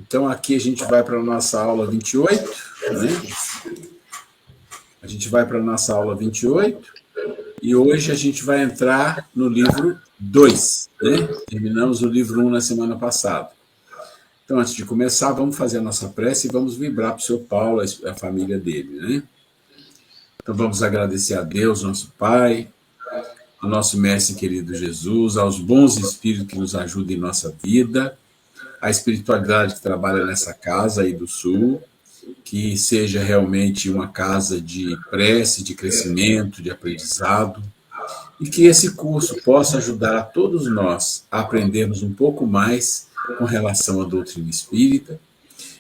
Então, aqui a gente vai para a nossa aula 28, né? A gente vai para a nossa aula 28, e hoje a gente vai entrar no livro 2, né? Terminamos o livro 1 na semana passada. Então, antes de começar, vamos fazer a nossa prece e vamos vibrar para o seu Paulo, a família dele, né? Então, vamos agradecer a Deus, nosso Pai, ao nosso Mestre querido Jesus, aos bons espíritos que nos ajudam em nossa vida, a espiritualidade que trabalha nessa casa aí do Sul, que seja realmente uma casa de prece, de crescimento, de aprendizado, e que esse curso possa ajudar a todos nós a aprendermos um pouco mais com relação à doutrina espírita,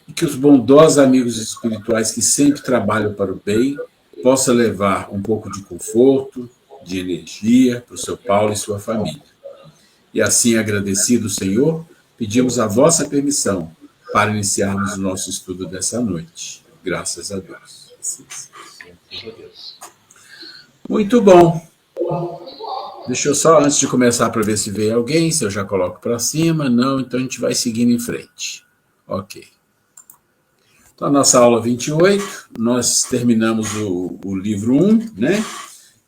e que os bondosos amigos espirituais que sempre trabalham para o bem possam levar um pouco de conforto, de energia para o seu Paulo e sua família. E assim, agradecido, Senhor, pedimos a vossa permissão para iniciarmos o nosso estudo dessa noite. Graças a Deus. Muito bom. Deixa eu só, antes de começar, para ver se veio alguém, se eu já coloco para cima. Não, então a gente vai seguindo em frente. Ok. Então, a nossa aula 28, nós terminamos o livro 1, né?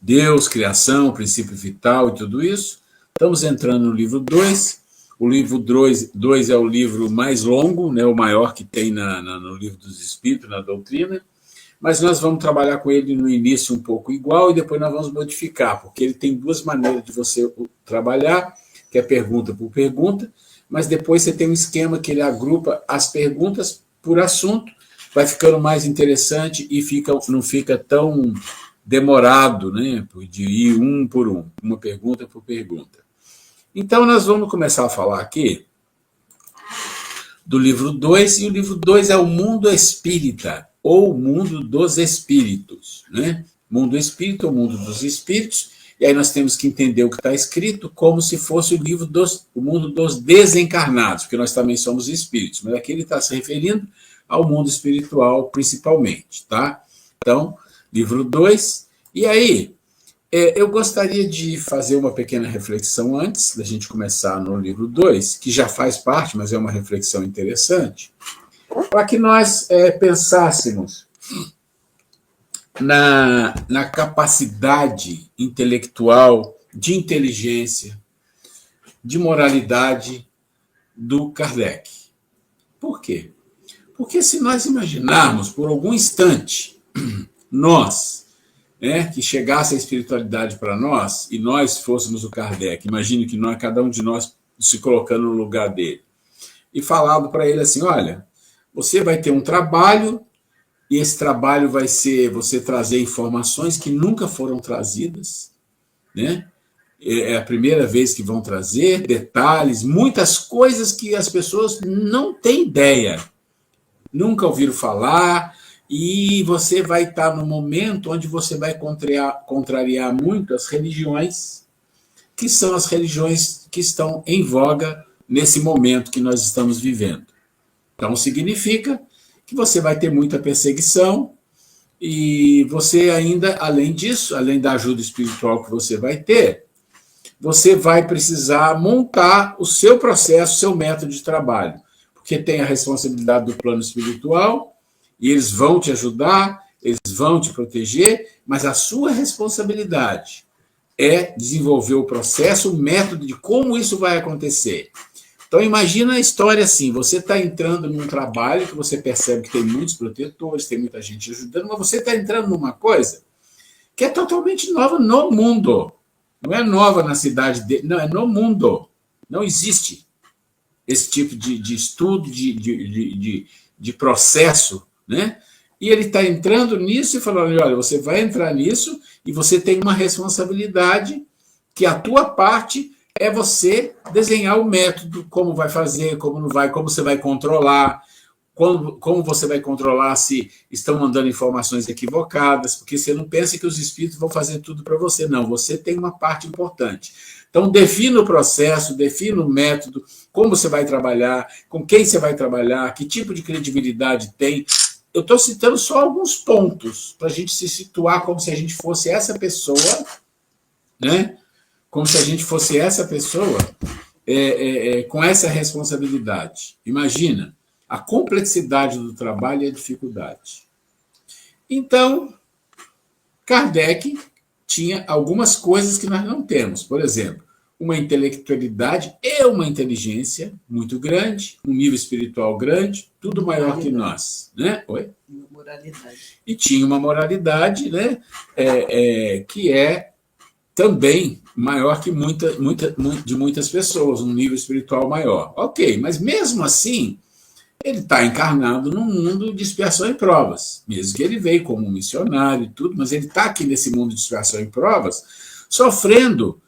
Deus, criação, princípio vital e tudo isso. Estamos entrando no livro 2. O livro 2 é o livro mais longo, né, o maior que tem no livro dos Espíritos, na doutrina, mas nós vamos trabalhar com ele no início um pouco igual e depois nós vamos modificar, porque ele tem duas maneiras de você trabalhar, que é pergunta por pergunta, mas depois você tem um esquema que ele agrupa as perguntas por assunto, vai ficando mais interessante e não fica tão demorado, né, de ir um por um, uma pergunta por pergunta. Então, nós vamos começar a falar aqui do livro 2, e o livro 2 é o Mundo Espírita, ou Mundo dos Espíritos, né? Mundo Espírita, ou Mundo dos Espíritos, e aí nós temos que entender o que está escrito como se fosse o Mundo dos Desencarnados, porque nós também somos espíritos, mas aqui ele está se referindo ao mundo espiritual principalmente, tá? Então, livro 2, e aí... eu gostaria de fazer uma pequena reflexão antes da gente começar no livro 2, que já faz parte, mas é uma reflexão interessante, para que nós pensássemos na capacidade intelectual, de inteligência, de moralidade do Kardec. Por quê? Porque se nós imaginarmos por algum instante, nós... que chegasse a espiritualidade para nós e nós fôssemos o Kardec, imagine que cada um de nós se colocando no lugar dele, e falado para ele assim, olha, você vai ter um trabalho, e esse trabalho vai ser você trazer informações que nunca foram trazidas, né? É a primeira vez que vão trazer detalhes, muitas coisas que as pessoas não têm ideia, nunca ouviram falar, e você vai estar no momento onde você vai contrariar muito as religiões, que são as religiões que estão em voga nesse momento que nós estamos vivendo. Então, significa que você vai ter muita perseguição, e você ainda, além disso, além da ajuda espiritual que você vai ter, você vai precisar montar o seu processo, o seu método de trabalho, porque tem a responsabilidade do plano espiritual, e eles vão te ajudar, eles vão te proteger, mas a sua responsabilidade é desenvolver o processo, o método de como isso vai acontecer. Então, imagina a história assim, você está entrando num trabalho que você percebe que tem muitos protetores, tem muita gente ajudando, mas você está entrando numa coisa que é totalmente nova no mundo. Não é nova na cidade dele, não, é no mundo. Não existe esse tipo de estudo, de processo, né? E ele está entrando nisso e falando, olha, você vai entrar nisso e você tem uma responsabilidade que a tua parte é você desenhar o método, como vai fazer, como não vai, como você vai controlar, como você vai controlar se estão mandando informações equivocadas, porque você não pensa que os espíritos vão fazer tudo para você, não, você tem uma parte importante. Então, defina o processo, defina o método, como você vai trabalhar, com quem você vai trabalhar, que tipo de credibilidade tem. Eu estou citando só alguns pontos para a gente se situar como se a gente fosse essa pessoa, né? Como se a gente fosse essa pessoa com essa responsabilidade. Imagina, a complexidade do trabalho e a dificuldade. Então, Kardec tinha algumas coisas que nós não temos. Por exemplo, uma intelectualidade e uma inteligência muito grande, um nível espiritual grande, tudo maior que nós. Né? Oi? Moralidade. E tinha uma moralidade, né, que é também maior que de muitas pessoas, um nível espiritual maior. Ok, mas mesmo assim, ele está encarnado num mundo de expiação e provas, mesmo que ele veio como um missionário e tudo, mas ele está aqui nesse mundo de expiação e provas, sofrendo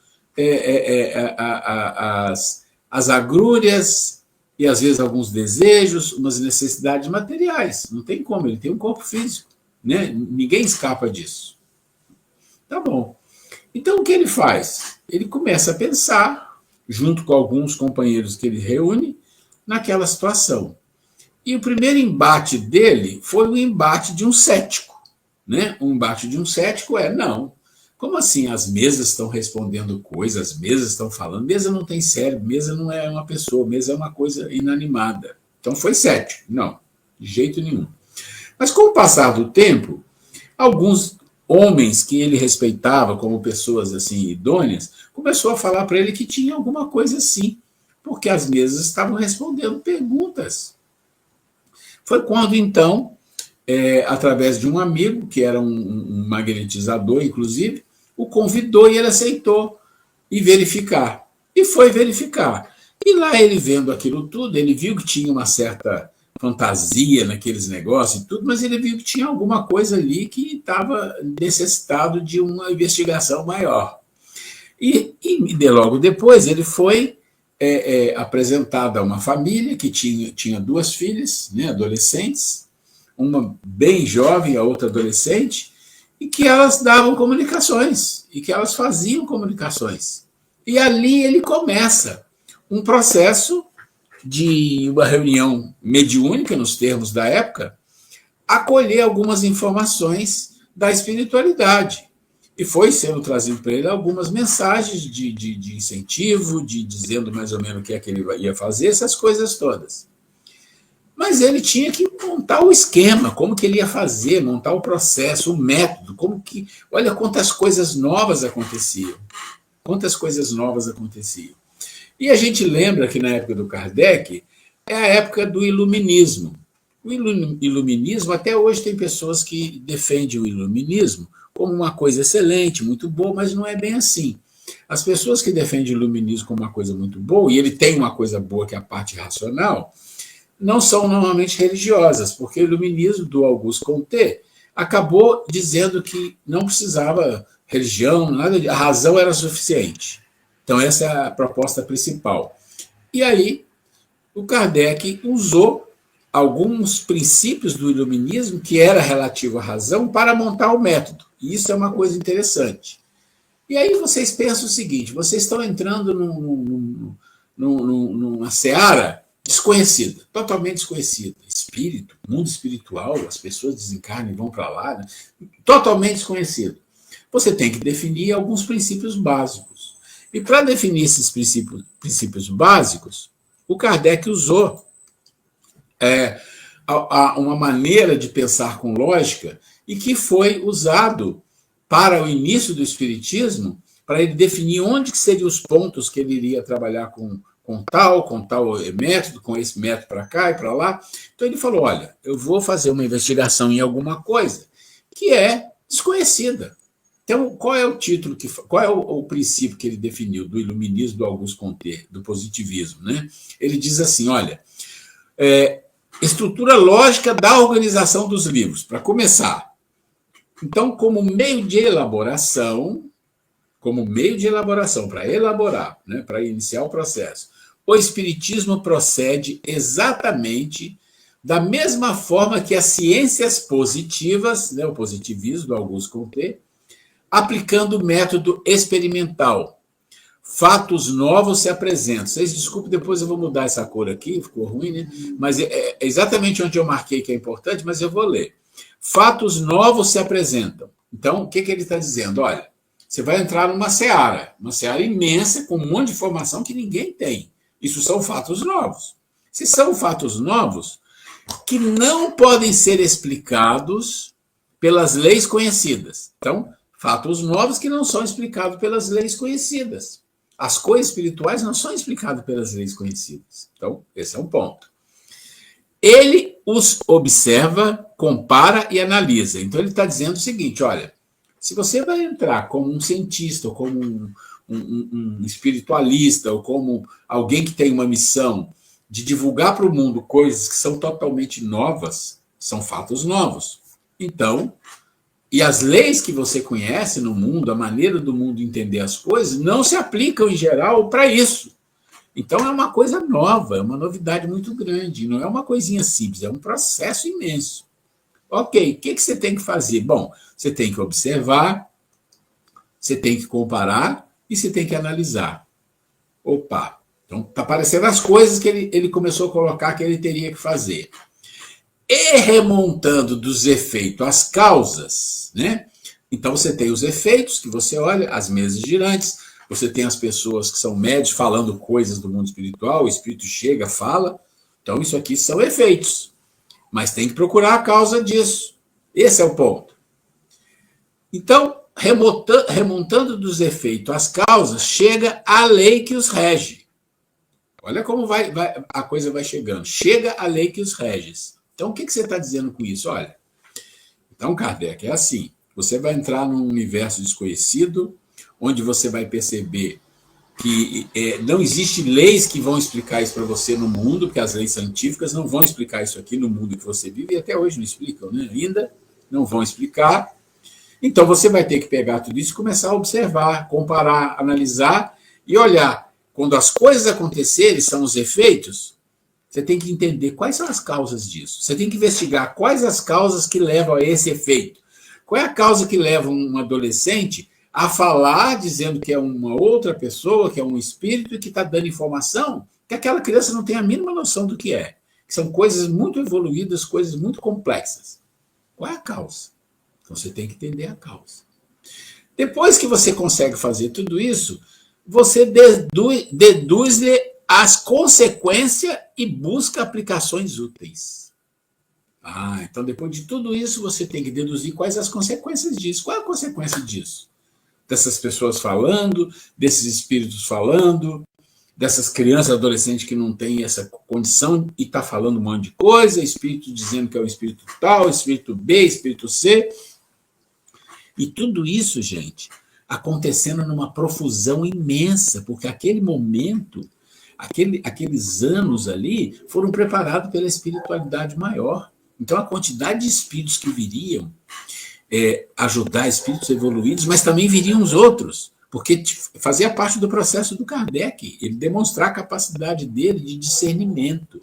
as agrúrias e às vezes alguns desejos, umas necessidades materiais. Não tem como, ele tem um corpo físico, né? Ninguém escapa disso. Tá bom. Então o que ele faz? Ele começa a pensar, junto com alguns companheiros que ele reúne, naquela situação. E o primeiro embate dele foi o embate de um cético. Né? O embate de um cético não. Como assim as mesas estão respondendo coisas, as mesas estão falando? Mesa não tem cérebro, mesa não é uma pessoa, mesa é uma coisa inanimada. Então foi cético. Não, de jeito nenhum. Mas com o passar do tempo, alguns homens que ele respeitava como pessoas assim idôneas, começou a falar para ele que tinha alguma coisa assim, porque as mesas estavam respondendo perguntas. Foi quando, então, através de um amigo, que era um magnetizador, inclusive, o convidou e ele aceitou ir verificar. E foi verificar. E lá ele vendo aquilo tudo, ele viu que tinha uma certa fantasia naqueles negócios e tudo, mas ele viu que tinha alguma coisa ali que estava necessitado de uma investigação maior. E logo depois ele foi apresentado a uma família que tinha duas filhas, né, adolescentes, uma bem jovem, a outra adolescente, e que elas davam comunicações, e que elas faziam comunicações. E ali ele começa um processo de uma reunião mediúnica, nos termos da época, acolher algumas informações da espiritualidade. E foi sendo trazido para ele algumas mensagens de incentivo, dizendo mais ou menos o que é que ele ia fazer, essas coisas todas. Mas ele tinha que montar o esquema, como que ele ia fazer, montar o processo, o método, olha quantas coisas novas aconteciam. Quantas coisas novas aconteciam. E a gente lembra que na época do Kardec é a época do iluminismo. O iluminismo, até hoje tem pessoas que defendem o iluminismo como uma coisa excelente, muito boa, mas não é bem assim. As pessoas que defendem o iluminismo como uma coisa muito boa, e ele tem uma coisa boa que é a parte racional, não são normalmente religiosas, porque o iluminismo do Auguste Comte acabou dizendo que não precisava religião, nada, a razão era suficiente. Então essa é a proposta principal. E aí o Kardec usou alguns princípios do iluminismo que era relativo à razão para montar o método. E isso é uma coisa interessante. E aí vocês pensam o seguinte, vocês estão entrando numa seara desconhecida, totalmente desconhecida. Espírito, mundo espiritual, as pessoas desencarnam e vão para lá, né? Totalmente desconhecido. Você tem que definir alguns princípios básicos. E para definir esses princípios básicos, o Kardec usou uma maneira de pensar com lógica e que foi usado para o início do Espiritismo, para ele definir onde que seriam os pontos que ele iria trabalhar com tal método, com esse método para cá e para lá. Então ele falou, olha, eu vou fazer uma investigação em alguma coisa que é desconhecida. Então, qual é o título, qual é o princípio que ele definiu do iluminismo do Auguste Comte, do positivismo? Né? Ele diz assim, olha, estrutura lógica da organização dos livros, para começar. Então, como meio de elaboração, para elaborar, né, para iniciar o processo, o Espiritismo procede exatamente da mesma forma que as ciências positivas, né, o positivismo do Auguste Comte, aplicando o método experimental. Fatos novos se apresentam. Vocês desculpem, depois eu vou mudar essa cor aqui, ficou ruim, né? Mas é exatamente onde eu marquei que é importante, mas eu vou ler. Fatos novos se apresentam. Então, o que ele está dizendo? Olha, você vai entrar numa seara imensa, com um monte de informação que ninguém tem. Isso são fatos novos. Se são fatos novos, que não podem ser explicados pelas leis conhecidas. Então, fatos novos que não são explicados pelas leis conhecidas. As coisas espirituais não são explicadas pelas leis conhecidas. Então, esse é um ponto. Ele os observa, compara e analisa. Então, ele está dizendo o seguinte, olha, se você vai entrar como um cientista, ou como um espiritualista, ou como alguém que tem uma missão de divulgar para o mundo coisas que são totalmente novas, são fatos novos. Então, e as leis que você conhece no mundo, a maneira do mundo entender as coisas, não se aplicam em geral para isso. Então é uma coisa nova, é uma novidade muito grande, não é uma coisinha simples, é um processo imenso. Ok, o que você tem que fazer? Bom, você tem que observar, você tem que comparar e você tem que analisar. Opa, então está aparecendo as coisas que ele começou a colocar que ele teria que fazer. E remontando dos efeitos às causas, né? Então você tem os efeitos que você olha, as mesas girantes, você tem as pessoas que são médios falando coisas do mundo espiritual, o espírito chega, fala. Então isso aqui são efeitos, mas tem que procurar a causa disso. Esse é o ponto. Então, remontando dos efeitos às causas, chega a lei que os rege. Olha como a coisa vai chegando. Chega a lei que os rege. Então, o que você está dizendo com isso? Olha, então, Kardec, é assim, você vai entrar num universo desconhecido, onde você vai perceber que não existem leis que vão explicar isso para você no mundo, porque as leis científicas não vão explicar isso aqui no mundo que você vive, e até hoje não explicam, né? Ainda não vão explicar. Então, você vai ter que pegar tudo isso e começar a observar, comparar, analisar e olhar. Quando as coisas acontecerem, são os efeitos, você tem que entender quais são as causas disso. Você tem que investigar quais as causas que levam a esse efeito. Qual é a causa que leva um adolescente a falar, dizendo que é uma outra pessoa, que é um espírito, e que está dando informação que aquela criança não tem a mínima noção do que é. Que são coisas muito evoluídas, coisas muito complexas. Qual é a causa? Então você tem que entender a causa. Depois que você consegue fazer tudo isso, você deduz-lhe as consequências e busca aplicações úteis. Então depois de tudo isso, você tem que deduzir quais as consequências disso. Qual é a consequência disso? Dessas pessoas falando, desses espíritos falando, dessas crianças, adolescentes que não têm essa condição e está falando um monte de coisa, espírito dizendo que é o espírito tal, espírito B, espírito C. E tudo isso, gente, acontecendo numa profusão imensa, porque aquele momento, aqueles anos ali, foram preparados pela espiritualidade maior. Então, a quantidade de espíritos que viriam ajudar espíritos evoluídos, mas também viriam os outros, porque fazia parte do processo do Kardec, ele demonstrar a capacidade dele de discernimento.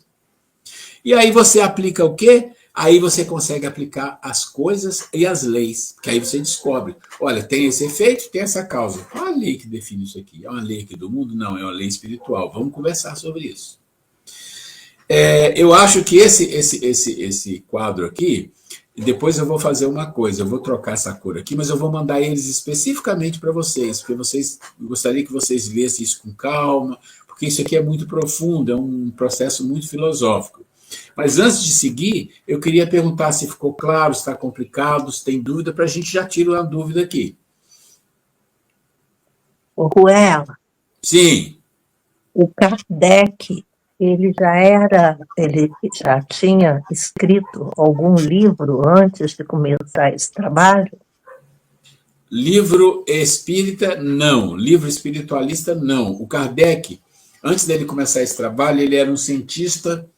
E aí você aplica o quê? Aí você consegue aplicar as coisas e as leis, que aí você descobre, olha, tem esse efeito, tem essa causa. Qual a lei que define isso aqui? É uma lei aqui do mundo? Não, é uma lei espiritual. Vamos conversar sobre isso. Eu acho que esse quadro aqui, depois eu vou fazer uma coisa, eu vou trocar essa cor aqui, mas eu vou mandar eles especificamente para vocês, porque eu gostaria que vocês lessem isso com calma, porque isso aqui é muito profundo, é um processo muito filosófico. Mas antes de seguir, eu queria perguntar se ficou claro, se está complicado, se tem dúvida, para a gente já tirar a dúvida aqui. O Ruela. Sim. O Kardec, ele já tinha escrito algum livro antes de começar esse trabalho? Livro espírita, não. Livro espiritualista, não. O Kardec, antes dele começar esse trabalho, ele era um cientista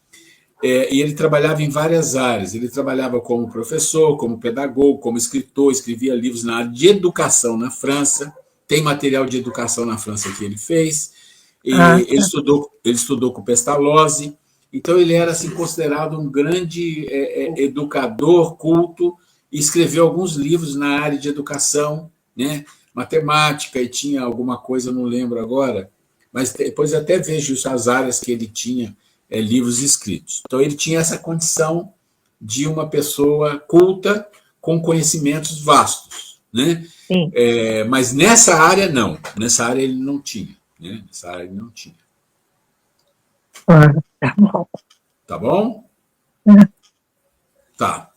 e ele trabalhava em várias áreas. Ele trabalhava como professor, como pedagogo, como escritor, escrevia livros na área de educação na França. Tem material de educação na França que ele fez. Ele estudou com Pestalozzi. Então, ele era assim, considerado um grande educador, culto, e escreveu alguns livros na área de educação, né? Matemática, e tinha alguma coisa, não lembro agora, mas depois eu até vejo as áreas que ele tinha livros escritos. Então, ele tinha essa condição de uma pessoa culta com conhecimentos vastos, né? Mas nessa área, não. Nessa área ele não tinha. Né? Nessa área ele não tinha. Tá bom. Tá bom? Tá.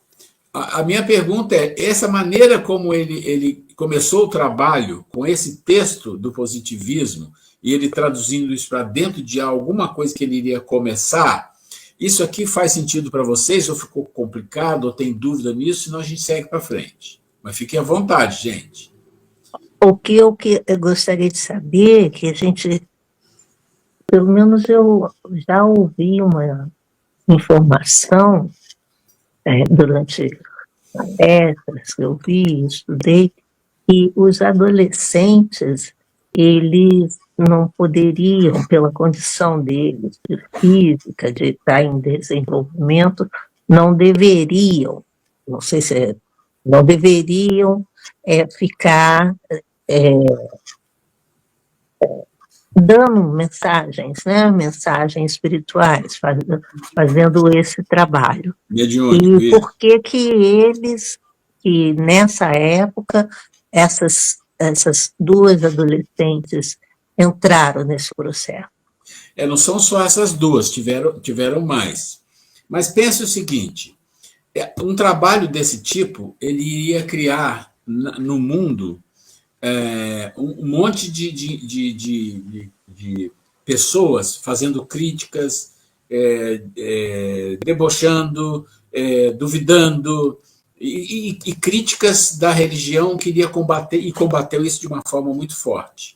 A minha pergunta é, essa maneira como ele começou o trabalho com esse texto do positivismo, e ele traduzindo isso para dentro de alguma coisa que ele iria começar, isso aqui faz sentido para vocês, ou ficou complicado, ou tem dúvida nisso, senão a gente segue para frente. Mas fiquem à vontade, gente. Eu gostaria de saber, que a gente, pelo menos eu já ouvi uma informação durante palestras que eu vi, estudei, que os adolescentes, eles não poderiam, pela condição deles, de física, de estar em desenvolvimento, não deveriam, não sei se não deveriam ficar dando mensagens, né, mensagens espirituais, fazendo esse trabalho. Mediúnico, E por que eles, que nessa época, essas duas adolescentes entraram nesse processo? Não são só essas duas, tiveram mais. Mas pense o seguinte, um trabalho desse tipo, ele iria criar no mundo um monte de pessoas fazendo críticas, debochando, duvidando, e críticas da religião que iria combater, e combateu isso de uma forma muito forte.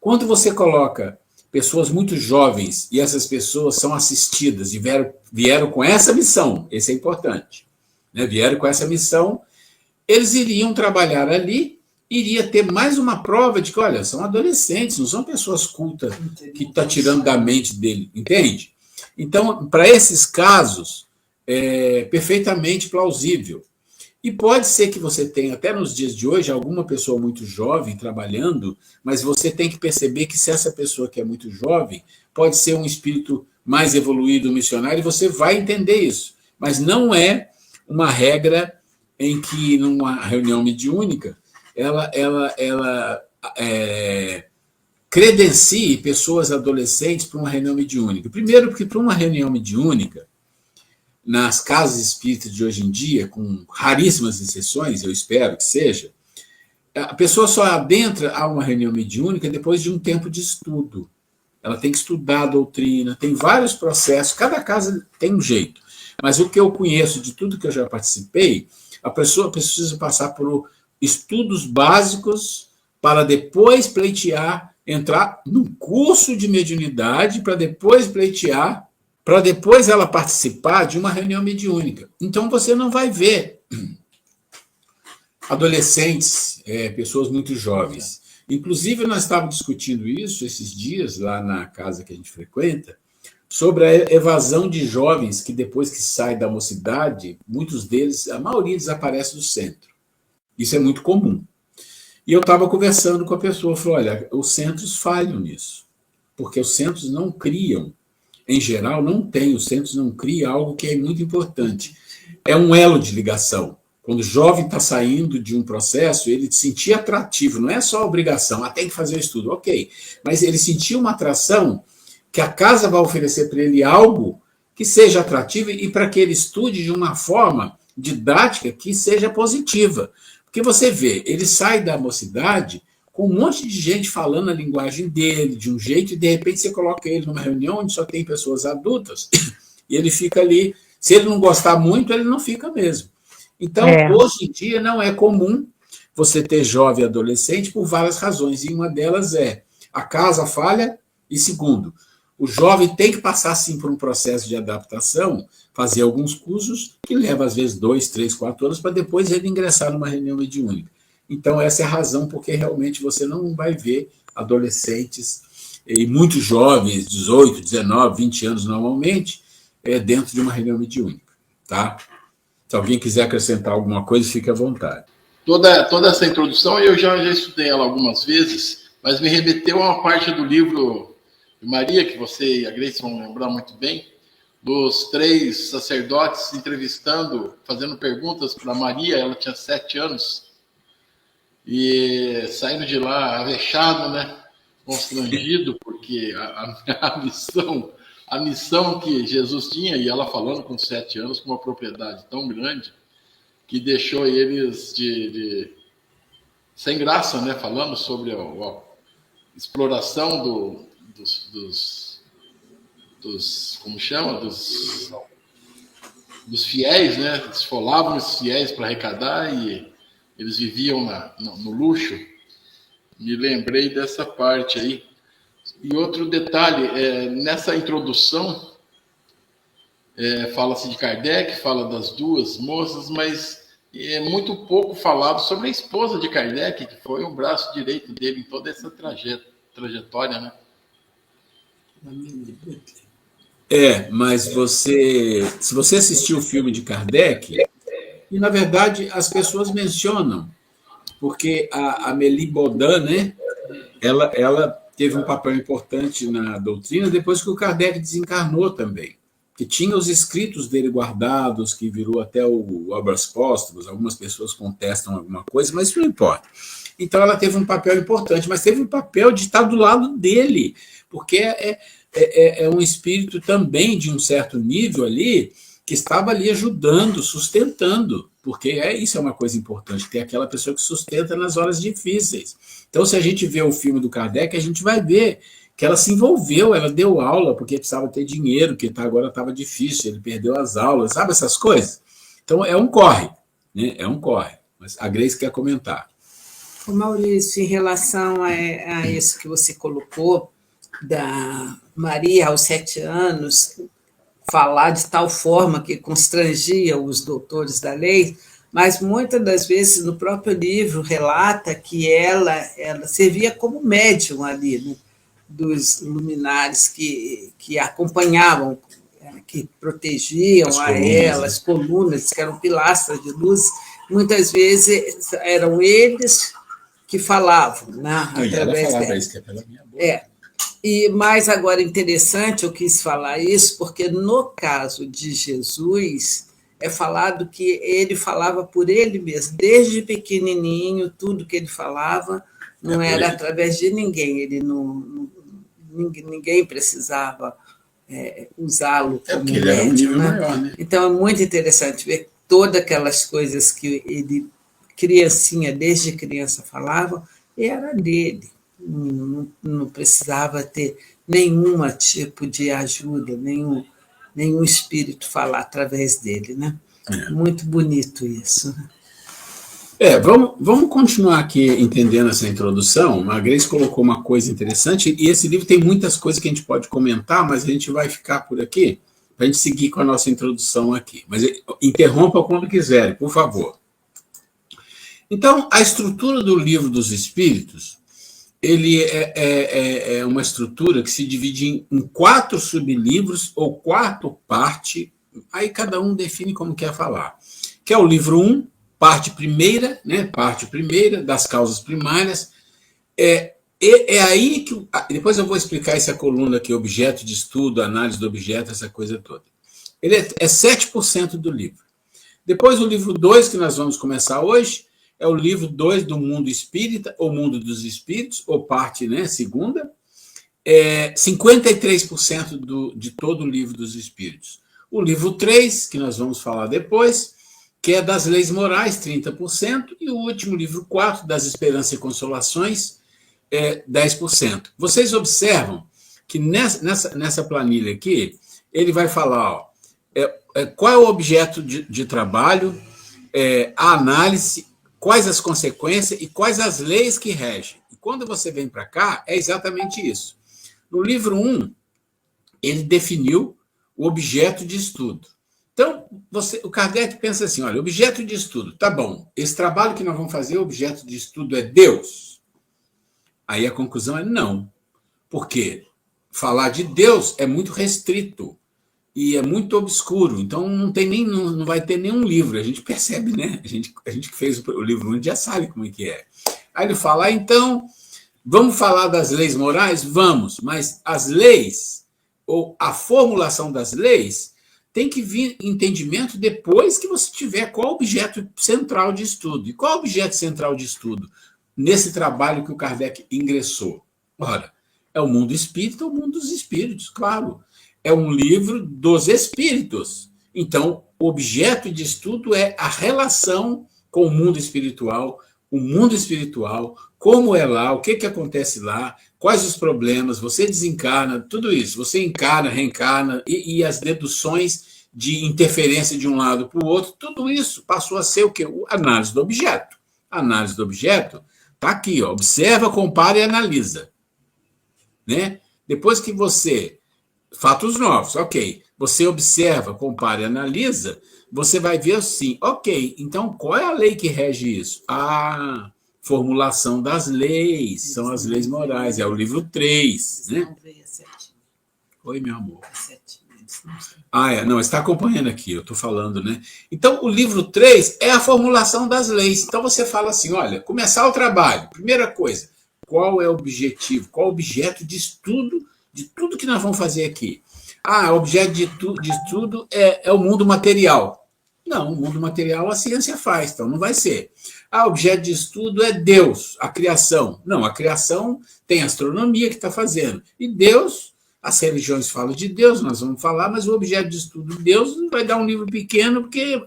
Quando você coloca pessoas muito jovens, e essas pessoas são assistidas, e vieram com essa missão, esse é importante, né? Vieram com essa missão, eles iriam trabalhar ali, iria ter mais uma prova de que, olha, são adolescentes, não são pessoas cultas que está tirando da mente dele, entende? Então, para esses casos, é perfeitamente plausível. E pode ser que você tenha, até nos dias de hoje, alguma pessoa muito jovem trabalhando, mas você tem que perceber que se essa pessoa que é muito jovem, pode ser um espírito mais evoluído, missionário, e você vai entender isso. Mas não é uma regra em que, numa reunião mediúnica, ela credencie pessoas adolescentes para uma reunião mediúnica. Primeiro, porque para uma reunião mediúnica, nas casas espíritas de hoje em dia, com raríssimas exceções, eu espero que seja, a pessoa só adentra a uma reunião mediúnica depois de um tempo de estudo. Ela tem que estudar a doutrina, tem vários processos, cada casa tem um jeito. Mas o que eu conheço de tudo que eu já participei, a pessoa precisa passar por estudos básicos para depois pleitear, entrar num curso de mediunidade para depois pleitear, para depois ela participar de uma reunião mediúnica. Então você não vai ver adolescentes, pessoas muito jovens. Inclusive, nós estávamos discutindo isso esses dias, lá na casa que a gente frequenta, sobre a evasão de jovens que, depois que saem da mocidade, muitos deles, a maioria desaparece do centro. Isso é muito comum. E eu estava conversando com a pessoa, falou, olha, os centros falham nisso, porque os centros não criam, em geral, os centros não criam algo que é muito importante. É um elo de ligação. Quando o jovem está saindo de um processo, ele sentir atrativo, não é só obrigação, tem que fazer o estudo, ok, mas ele sentir uma atração que a casa vai oferecer para ele algo que seja atrativo e para que ele estude de uma forma didática que seja positiva. Porque você vê, ele sai da mocidade com um monte de gente falando a linguagem dele, de um jeito, e de repente você coloca ele numa reunião onde só tem pessoas adultas, e ele fica ali. Se ele não gostar muito, ele não fica mesmo. Então, hoje em dia, não é comum você ter jovem e adolescente por várias razões, e uma delas é a casa falha, e segundo, o jovem tem que passar, sim, por um processo de adaptação, fazer alguns cursos, que leva, às vezes, 2, 3, 4 anos, para depois ele ingressar numa reunião mediúnica. Então, essa é a razão porque realmente você não vai ver adolescentes e muito jovens, 18, 19, 20 anos normalmente, dentro de uma reunião mediúnica. Tá? Se alguém quiser acrescentar alguma coisa, fique à vontade. Toda essa introdução eu já estudei ela algumas vezes, mas me remeteu a uma parte do livro de Maria, que você e a Grace vão lembrar muito bem, dos 3 sacerdotes entrevistando, fazendo perguntas para Maria. Ela tinha 7 anos, e saindo de lá avexado, né? Constrangido, porque a minha missão a missão que Jesus tinha, e ela falando com 7 anos, com uma propriedade tão grande, que deixou eles sem graça, né? Falando sobre a exploração como chama? Dos fiéis, né? Esfolavam os fiéis para arrecadar e eles viviam no luxo. Me lembrei dessa parte aí. E outro detalhe, nessa introdução, fala-se de Kardec, fala das duas moças, mas é muito pouco falado sobre a esposa de Kardec, que foi o braço direito dele em toda essa trajetória, né? Mas se você assistiu o filme de Kardec, e na verdade as pessoas mencionam, porque a Amélie Baudin, né, ela teve um papel importante na doutrina depois que o Kardec desencarnou também, que tinha os escritos dele guardados, que virou até o Obras Póstumas, algumas pessoas contestam alguma coisa, mas isso não importa. Então ela teve um papel importante, mas teve um papel de estar do lado dele, porque é um espírito também de um certo nível ali, que estava ali ajudando, sustentando, porque isso é uma coisa importante, ter aquela pessoa que sustenta nas horas difíceis. Então, se a gente vê o filme do Kardec, a gente vai ver que ela se envolveu, ela deu aula, porque precisava ter dinheiro, que agora estava difícil, ele perdeu as aulas, sabe essas coisas? Então, é um corre, né? É um corre. Mas a Grace quer comentar. Ô Maurício, em relação a isso que você colocou, da Maria aos 7 anos, falar de tal forma que constrangia os doutores da lei, mas muitas das vezes no próprio livro relata que ela servia como médium ali, né, dos luminares que acompanhavam, que protegiam a ela, as colunas, que eram pilastras de luz, muitas vezes eram eles que falavam, né, através dela. Isso, que é pela minha boca. Mas agora interessante, eu quis falar isso, porque no caso de Jesus, é falado que ele falava por ele mesmo, desde pequenininho, tudo que ele falava não era através de ninguém, ninguém precisava usá-lo como médium. Ele era um nível maior, né? Então é muito interessante ver todas aquelas coisas que ele, criancinha, desde criança falava, era dele. Não precisava ter nenhum tipo de ajuda, nenhum espírito falar através dele, né? Muito bonito isso. Vamos continuar aqui entendendo essa introdução. A Grace colocou uma coisa interessante, e esse livro tem muitas coisas que a gente pode comentar, mas a gente vai ficar por aqui para a gente seguir com a nossa introdução aqui. Mas interrompa quando quiser, por favor. Então, a estrutura do Livro dos Espíritos, ele é uma estrutura que se divide em 4 sublivros ou 4 partes, aí cada um define como quer falar. Que é o livro 1, parte primeira, né? Parte primeira das causas primárias. Aí que... Depois eu vou explicar essa coluna aqui, objeto de estudo, análise do objeto, essa coisa toda. Ele é 7% do livro. Depois o livro 2, que nós vamos começar hoje, é o livro 2 do Mundo Espírita, ou Mundo dos Espíritos, ou parte, né, segunda, 53% de todo o Livro dos Espíritos. O livro 3, que nós vamos falar depois, que é das leis morais, 30%, e o último livro 4, das esperanças e consolações, 10%. Vocês observam que nessa planilha aqui, ele vai falar qual é o objeto de trabalho, a análise, quais as consequências e quais as leis que regem. E quando você vem para cá, é exatamente isso. No livro 1, ele definiu o objeto de estudo. Então, o Kardec pensa assim, olha, objeto de estudo, tá bom, esse trabalho que nós vamos fazer, o objeto de estudo é Deus. Aí a conclusão é não. Por quê? Falar de Deus é muito restrito e é muito obscuro, então não vai ter nenhum livro, a gente percebe, né? A gente que fez o livro 1 já sabe como é que é. Aí ele fala, então, vamos falar das leis morais? Vamos, mas as leis, ou a formulação das leis, tem que vir entendimento depois que você tiver qual o objeto central de estudo. E qual o objeto central de estudo nesse trabalho que o Kardec ingressou? Ora, é o mundo espírita ou o mundo dos espíritos, claro. é um livro dos espíritos. Então, o objeto de estudo é a relação com o mundo espiritual, como é lá, o que acontece lá, quais os problemas, você desencarna, tudo isso. Você encarna, reencarna, e as deduções de interferência de um lado para o outro, tudo isso passou a ser o quê? A análise do objeto. A análise do objeto está aqui, ó, observa, compara e analisa. Né? Depois que você... Fatos novos, ok. Você observa, compara e analisa, você vai ver assim, ok, então qual é a lei que rege isso? A formulação das leis, são as leis morais, é o livro 3. Né? Oi, meu amor. Não, está acompanhando aqui, eu estou falando, né? Então, o livro 3 é a formulação das leis. Então, você fala assim, olha, começar o trabalho, primeira coisa, qual é o objetivo, qual é o objeto de estudo de tudo que nós vamos fazer aqui? O objeto de estudo é o mundo material. Não, o mundo material a ciência faz, então não vai ser. O objeto de estudo é Deus, a criação. Não, a criação tem a astronomia que está fazendo. E Deus, as religiões falam de Deus, nós vamos falar, mas o objeto de estudo de Deus não vai dar um livro pequeno, porque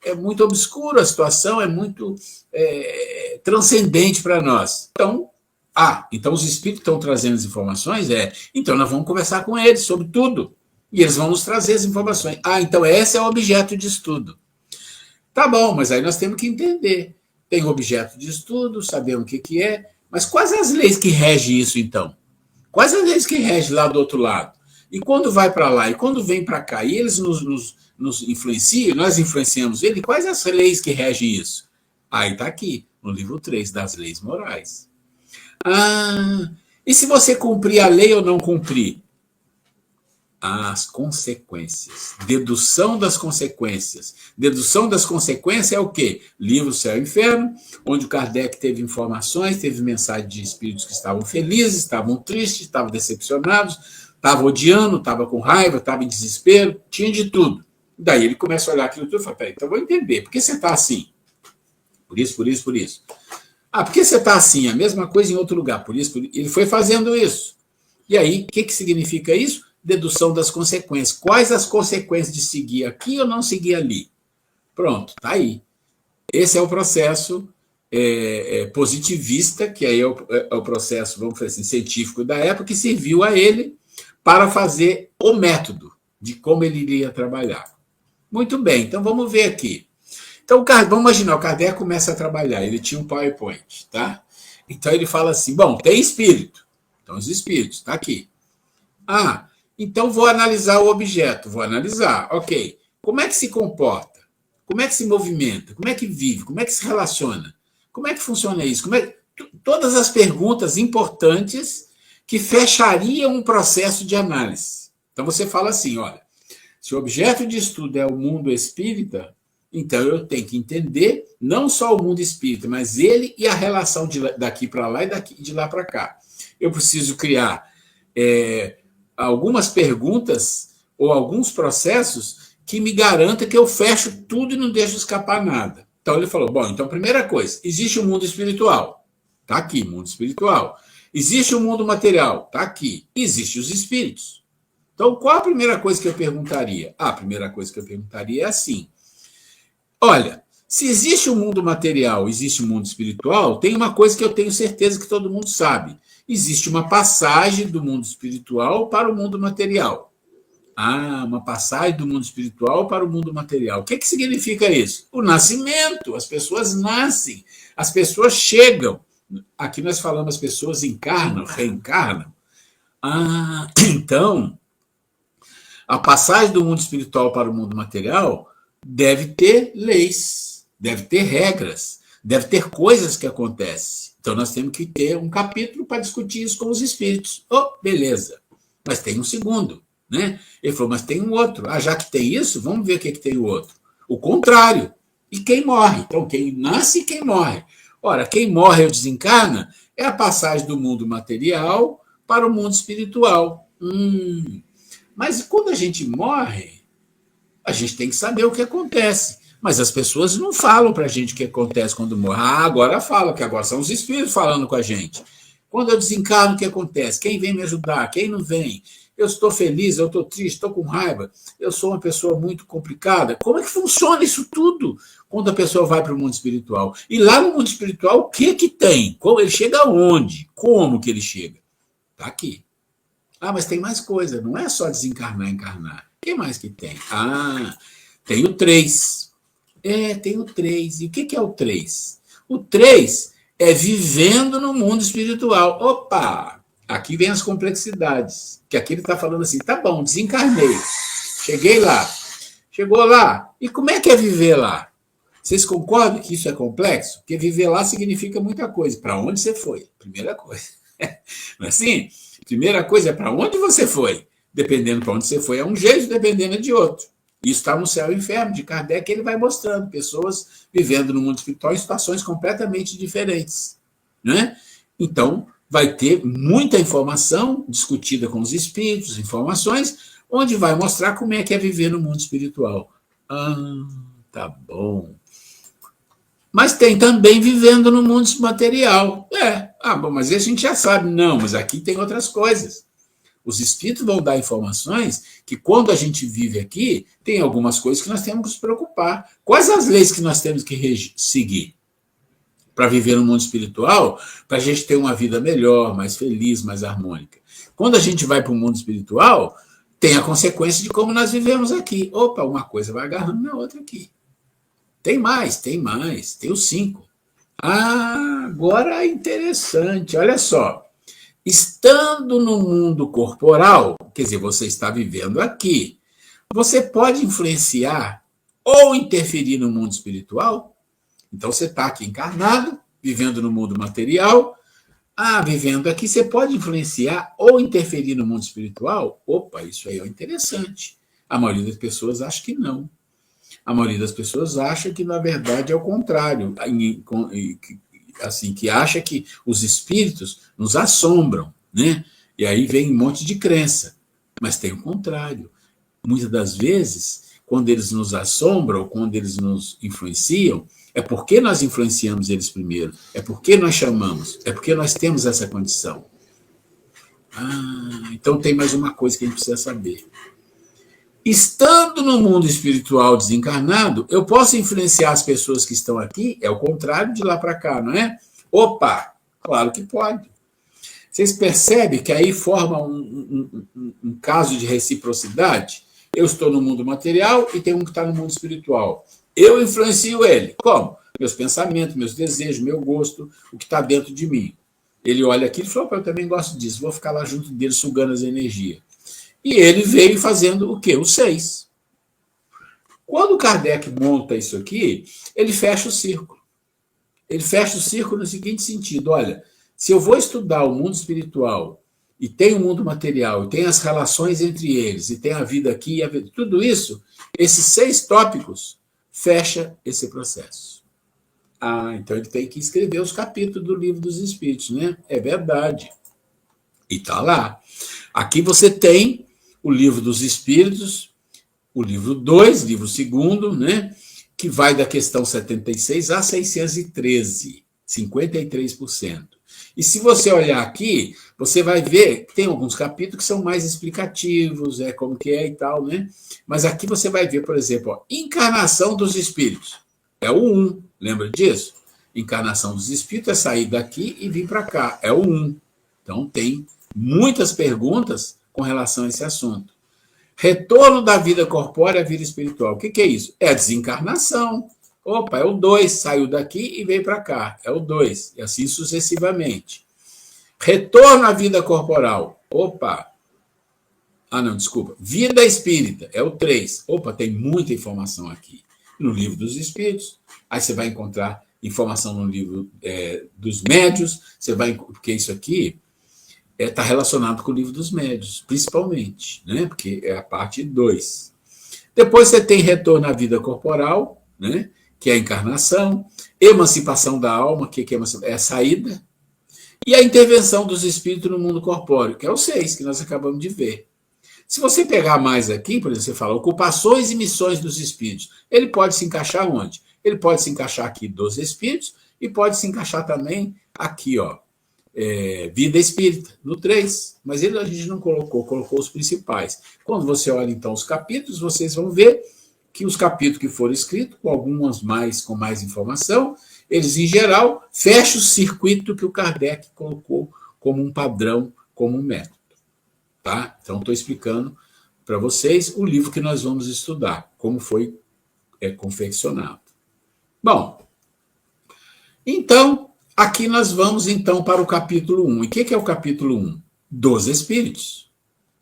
é muito obscuro a situação, é muito transcendente para nós. Então os espíritos estão trazendo as informações? Então nós vamos conversar com eles sobre tudo. E eles vão nos trazer as informações. Então esse é o objeto de estudo. Tá bom, mas aí nós temos que entender. Tem objeto de estudo, sabemos o que é, mas quais as leis que regem isso, então? Quais as leis que regem lá do outro lado? E quando vai para lá, e quando vem para cá, e eles nos influenciam, nós influenciamos ele, quais as leis que regem isso? Aí está aqui, no livro 3 das leis morais. E se você cumprir a lei ou não cumprir? As consequências. Dedução das consequências. Dedução das consequências é o quê? Livro Céu e Inferno, onde o Kardec teve informações, teve mensagem de espíritos que estavam felizes, estavam tristes, estavam decepcionados, estavam odiando, estavam com raiva, estavam em desespero, tinha de tudo. Daí ele começa a olhar aquilo tudo e fala, peraí, então eu vou entender, por que você está assim? Por isso. Por que você está assim? A mesma coisa em outro lugar, por isso. Ele foi fazendo isso. E aí, o que significa isso? Dedução das consequências. Quais as consequências de seguir aqui ou não seguir ali? Pronto, está aí. Esse é o processo positivista, que aí é o processo, vamos dizer assim, científico da época, que serviu a ele para fazer o método de como ele iria trabalhar. Muito bem, então vamos ver aqui. Então, vamos imaginar, o Kardec começa a trabalhar, ele tinha um PowerPoint, tá? Então ele fala assim, bom, tem espírito. Então os espíritos, está aqui. Então vou analisar o objeto, vou analisar, ok. Como é que se comporta? Como é que se movimenta? Como é que vive? Como é que se relaciona? Como é que funciona isso? Todas as perguntas importantes que fechariam um processo de análise. Então você fala assim, olha, se o objeto de estudo é o mundo espírita, então eu tenho que entender não só o mundo espírita, mas ele e a relação daqui para lá e de lá para cá. Eu preciso criar algumas perguntas ou alguns processos que me garantam que eu fecho tudo e não deixo escapar nada. Então ele falou, bom, então primeira coisa, existe o mundo espiritual. Está aqui, mundo espiritual. Existe o mundo material. Está aqui. Existem os espíritos. Então qual a primeira coisa que eu perguntaria? A primeira coisa que eu perguntaria é assim, olha, se existe o mundo material, existe o mundo espiritual, tem uma coisa que eu tenho certeza que todo mundo sabe. Existe uma passagem do mundo espiritual para o mundo material. Uma passagem do mundo espiritual para o mundo material. O que significa isso? O nascimento. As pessoas nascem, as pessoas chegam. Aqui nós falamos, as pessoas encarnam, reencarnam. Então, a passagem do mundo espiritual para o mundo material deve ter leis, deve ter regras, deve ter coisas que acontecem. Então, nós temos que ter um capítulo para discutir isso com os espíritos. Beleza. Mas tem um segundo, né? Ele falou, mas tem um outro. Já que tem isso, vamos ver o que tem o outro. O contrário. E quem morre? Então, quem nasce e quem morre. Ora, quem morre ou desencarna é a passagem do mundo material para o mundo espiritual. Mas quando a gente morre, a gente tem que saber o que acontece. Mas as pessoas não falam para a gente o que acontece quando morre. Agora falam, que agora são os espíritos falando com a gente. Quando eu desencarno, o que acontece? Quem vem me ajudar? Quem não vem? eu estou feliz, eu estou triste, estou com raiva, eu sou uma pessoa muito complicada. Como é que funciona isso tudo quando a pessoa vai para o mundo espiritual? E lá no mundo espiritual, o que que tem? Como ele chega aonde? Como que ele chega? Está aqui. Ah, mas tem mais coisa, não é só desencarnar e encarnar. O que mais que tem? Ah, tem o 3. Tem o 3. E o que é o 3? O 3 é vivendo no mundo espiritual. Opa! Aqui vem as complexidades. Que aqui ele está falando assim, tá bom, desencarnei. Cheguei lá. Chegou lá. E como é que é viver lá? Vocês concordam que isso é complexo? Porque viver lá significa muita coisa. Para onde você foi? Primeira coisa. Não é assim? Primeira coisa é para onde você foi. Dependendo para onde você foi, é um jeito, dependendo é de outro. Isso está no Céu e Inferno, de Kardec, ele vai mostrando pessoas vivendo no mundo espiritual em situações completamente diferentes. Né? Então, vai ter muita informação discutida com os espíritos, informações, onde vai mostrar como é que é viver no mundo espiritual. Ah, tá bom. Mas tem também vivendo no mundo material. Bom, mas isso a gente já sabe. Não, mas aqui tem outras coisas. Os espíritos vão dar informações que, quando a gente vive aqui, tem algumas coisas que nós temos que nos preocupar. Quais as leis que nós temos que seguir para viver no mundo espiritual, para a gente ter uma vida melhor, mais feliz, mais harmônica? Quando a gente vai para o mundo espiritual, tem a consequência de como nós vivemos aqui. Opa, uma coisa vai agarrando na outra aqui. Tem mais, tem os 5. Agora é interessante, olha só. Estando no mundo corporal, quer dizer, você está vivendo aqui, você pode influenciar ou interferir no mundo espiritual. Então, você está aqui encarnado, vivendo no mundo material. Vivendo aqui, você pode influenciar ou interferir no mundo espiritual? Opa, isso aí é interessante. A maioria das pessoas acha que não. A maioria das pessoas acha que, na verdade, é o contrário. Assim, que acha que os espíritos nos assombram, né? E aí vem um monte de crença. Mas tem o contrário. Muitas das vezes, quando eles nos assombram, quando eles nos influenciam, é porque nós influenciamos eles primeiro, é porque nós chamamos, é porque nós temos essa condição. Então tem mais uma coisa que a gente precisa saber. Estando no mundo espiritual desencarnado, eu posso influenciar as pessoas que estão aqui? É o contrário de lá para cá, não é? Opa, claro que pode. Vocês percebem que aí forma um caso de reciprocidade? Eu estou no mundo material e tem um que está no mundo espiritual. Eu influencio ele. Como? Meus pensamentos, meus desejos, meu gosto, o que está dentro de mim. Ele olha aqui e fala, eu também gosto disso, vou ficar lá junto dele sugando as energias. E ele veio fazendo o quê? O 6. Quando Kardec monta isso aqui, ele fecha o círculo. Ele fecha o círculo no seguinte sentido, olha, se eu vou estudar o mundo espiritual, e tem o mundo material, e tem as relações entre eles, e tem a vida aqui, tudo isso, esses 6 tópicos, fecha esse processo. Então ele tem que escrever os capítulos do Livro dos Espíritos, né? É verdade. E está lá. Aqui você tem o Livro dos Espíritos, o livro 2, livro 2, né? Que vai da questão 76 a 613, 53%. E se você olhar aqui, você vai ver que tem alguns capítulos que são mais explicativos, como que é e tal, né? Mas aqui você vai ver, por exemplo, encarnação dos espíritos. É o 1, lembra disso? Encarnação dos espíritos é sair daqui e vir para cá, é o 1. Então tem muitas perguntas com relação a esse assunto. Retorno da vida corpórea à vida espiritual. O que é isso? É a desencarnação. Opa, é o 2, saiu daqui e veio para cá. É o 2, e assim sucessivamente. Retorno à vida corporal. Opa. Desculpa. Vida espírita. É o 3. Opa, tem muita informação aqui. No Livro dos Espíritos. Aí você vai encontrar informação no livro dos médios. Você vai, porque isso aqui está relacionado com o Livro dos Médios, principalmente, né? Porque é a parte 2. Depois você tem retorno à vida corporal, né? Que é a encarnação, emancipação da alma, que é a saída, e a intervenção dos espíritos no mundo corpóreo, que é o 6, que nós acabamos de ver. Se você pegar mais aqui, por exemplo, você fala ocupações e missões dos espíritos, ele pode se encaixar onde? Ele pode se encaixar aqui dos espíritos e pode se encaixar também aqui, Vida Espírita, no 3. Mas a gente não colocou os principais. Quando você olha, então, os capítulos, vocês vão ver que os capítulos que foram escritos, com algumas com mais informação, eles, em geral, fecham o circuito que o Kardec colocou como um padrão, como um método. Tá? Então, estou explicando para vocês o livro que nós vamos estudar, como foi confeccionado. Bom, então, aqui nós vamos então para o capítulo 1. E o que é o capítulo 1? Dos Espíritos.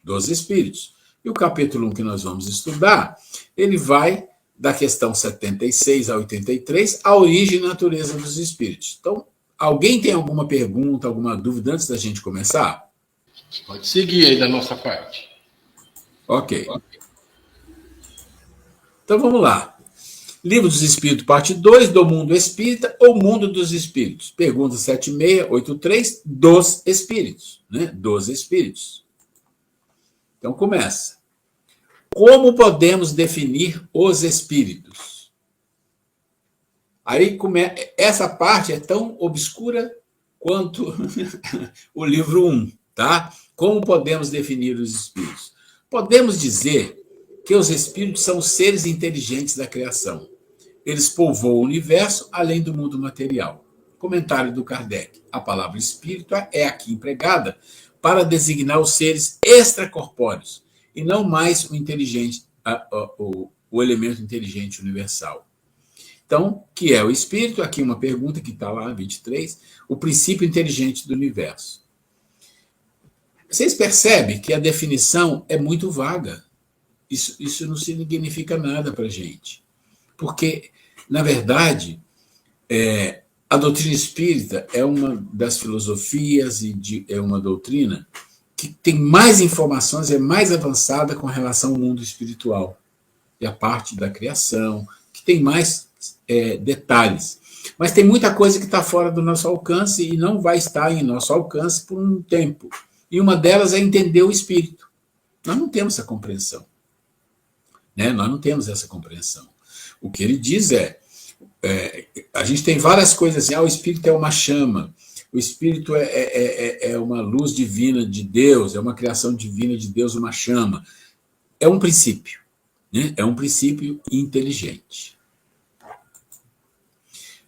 Dos Espíritos. E o capítulo 1 que nós vamos estudar, ele vai da questão 76 a 83, a origem e natureza dos espíritos. Então, alguém tem alguma pergunta, alguma dúvida antes da gente começar? Pode seguir aí da nossa parte. Ok. Então, vamos lá. Livro dos Espíritos, parte 2, do Mundo Espírita ou Mundo dos Espíritos. Pergunta 7683, dos Espíritos. Né? Dos Espíritos. Então, começa. Como podemos definir os espíritos? Aí, essa parte é tão obscura quanto o livro 1, tá? Como podemos definir os espíritos? Podemos dizer que os espíritos são seres inteligentes da criação. Eles povoam o universo além do mundo material. Comentário do Kardec. A palavra espírito é aqui empregada para designar os seres extracorpóreos, e não mais o inteligente, o elemento inteligente universal. Então, que é o espírito? Aqui uma pergunta que está lá, 23, o princípio inteligente do universo. Vocês percebem que a definição é muito vaga. Isso não significa nada para a gente. Porque, na verdade, a doutrina espírita é uma das filosofias e é uma doutrina que tem mais informações, é mais avançada com relação ao mundo espiritual. E a parte da criação, que tem mais detalhes. Mas tem muita coisa que está fora do nosso alcance e não vai estar em nosso alcance por um tempo. E uma delas é entender o espírito. Nós não temos essa compreensão. Né? Nós não temos essa compreensão. O que ele diz a gente tem várias coisas assim, o espírito é uma chama, o espírito é uma luz divina de Deus, é uma criação divina de Deus, uma chama. É um princípio, né? É um princípio inteligente.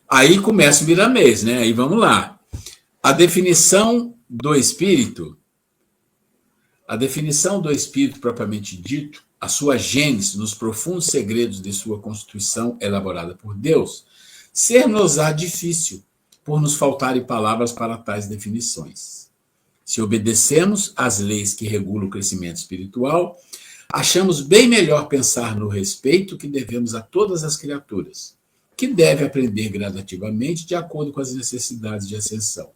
Aí começa o Miramês, né? Aí vamos lá. A definição do espírito propriamente dito, a sua gênese nos profundos segredos de sua constituição elaborada por Deus, ser-nos-á difícil, por nos faltarem palavras para tais definições. Se obedecemos às leis que regulam o crescimento espiritual, achamos bem melhor pensar no respeito que devemos a todas as criaturas, que deve aprender gradativamente de acordo com as necessidades de ascensão.